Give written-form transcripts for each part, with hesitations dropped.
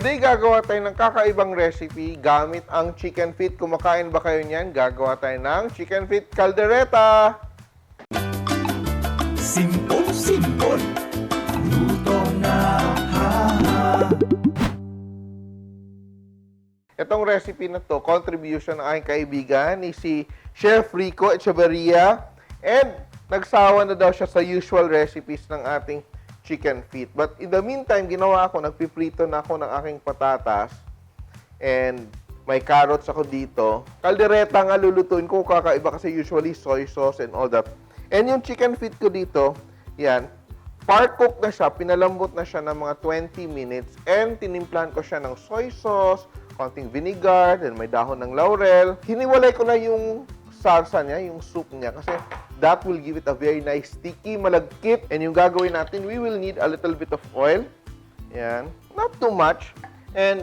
Today, gagawa tayo ng kakaibang recipe gamit ang chicken feet. Kumakain ba kayo niyan? Gagawa tayo ng chicken feet caldereta. Simple, luto na Itong recipe na to, contribution ng aking kaibigan ni si Chef Rico Echevarria. And nagsawa na daw siya sa usual recipes ng ating chicken feet. But in the meantime, ginawa ko, nagpiprito na ako ng aking patatas. And may carrots ako dito. Caldereta nga lulutuin ko, kakaiba kasi usually soy sauce and all that. And yung chicken feet ko dito, yan, part cook na siya, pinalambot na siya ng mga 20 minutes. And tinimplahan ko siya ng soy sauce, konting vinegar, then may dahon ng laurel. Hiniwalay ko na yung sarsa niya, yung soup niya, kasi that will give it a very nice, sticky, malagkit. And yung gagawin natin, we will need a little bit of oil. Yan. Not too much. And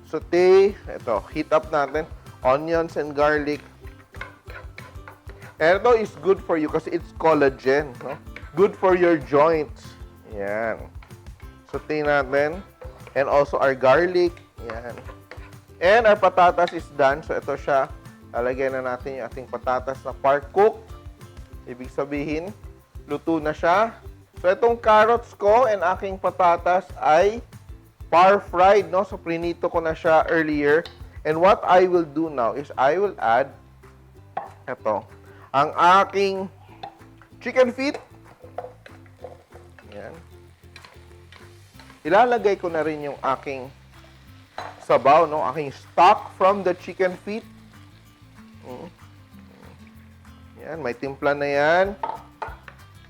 saute. Ito, heat up natin. Onions and garlic. And ito is good for you kasi it's collagen. No? Good for your joints. Yan. Saute natin. And also our garlic. Yan. And our patatas is done. So ito siya. Lalagyan na natin yung ating patatas na part cook. Ibig sabihin, luto na siya. So, itong carrots ko and aking patatas ay par fried, no? So, prinito ko na siya earlier. And what I will do now is I will add ito, ang aking chicken feet. Yan. Ilalagay ko na rin yung aking sabaw, no? Aking stock from the chicken feet. Yan, may timpla na yan.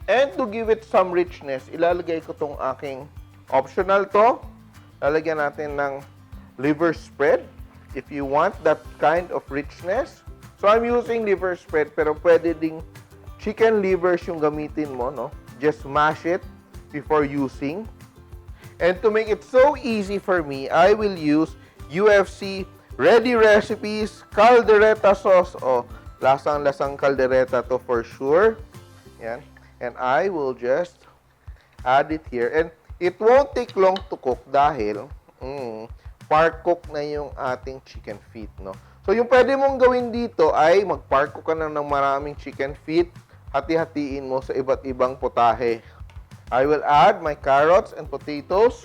And to give it some richness, ilalagay ko tong aking optional to. Lalagyan natin ng liver spread if you want that kind of richness. So I'm using liver spread, pero pwede ding chicken livers yung gamitin mo, no? Just mash it before using. And to make it so easy for me, I will use UFC Ready Recipes Caldereta sauce. Oh, lasang-lasang caldereta to for sure. Yan. And I will just add it here. And it won't take long to cook dahil part cook na yung ating chicken feet, no? So, yung pwede mong gawin dito ay mag-part cook ka na ng maraming chicken feet. Hati-hatiin mo sa iba't ibang potahe. I will add my carrots and potatoes.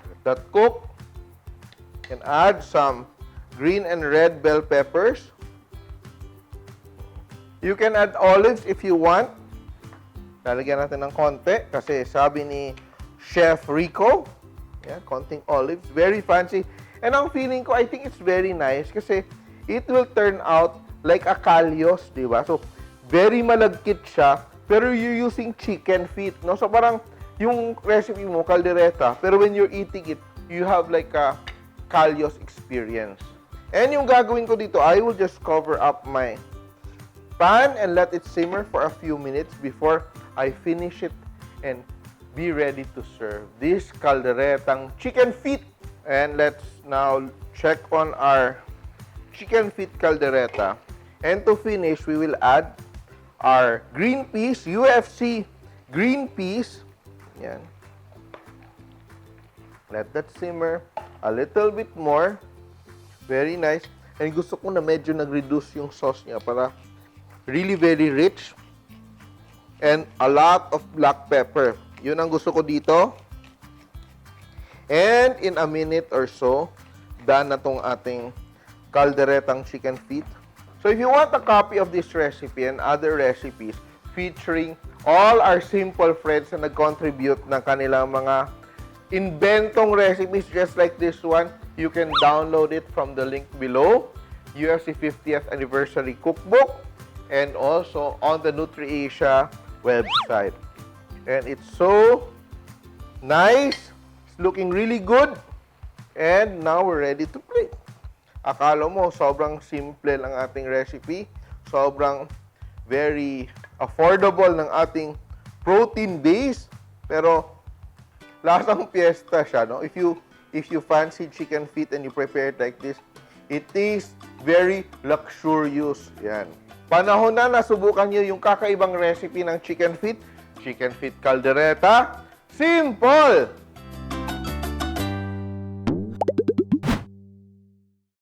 Let that cook. And add some green and red bell peppers. You can add olives if you want. Lalagyan natin ng konti kasi sabi ni Chef Rico, yeah, konting olives, very fancy. And ang feeling ko, I think it's very nice kasi it will turn out like a kalyos, di ba? So, very malagkit siya, pero you're using chicken feet, no? So, parang yung recipe mo, caldereta, pero when you're eating it, you have like a kalyos experience. And yung gagawin ko dito, I will just cover up my pan and let it simmer for a few minutes before I finish it and be ready to serve this calderetang chicken feet. And let's now check on our chicken feet caldereta. And to finish, we will add our green peas, UFC green peas. Yan. Let that simmer a little bit more. Very nice. And gusto ko na medyo nag-reduce yung sauce niya para really very rich. And a lot of black pepper. Yun ang gusto ko dito. And in a minute or so, done na tong ating calderetang chicken feet. So if you want a copy of this recipe and other recipes featuring all our simple friends na nag-contribute ng kanilang mga inventong recipes just like this one, you can download it from the link below, UFC 50th Anniversary Cookbook, and also on the NutriAsia website. And it's so nice, it's looking really good, and now we're ready to play. Akala mo, sobrang simple ang ating recipe, sobrang very affordable ng ating protein base, pero lasang piyesta siya, no? If you fancy chicken feet and you prepare it like this, it tastes very luxurious. Yan. Panahon na nasubukan niyo yung kakaibang recipe ng chicken feet. chicken feet caldereta. Simple!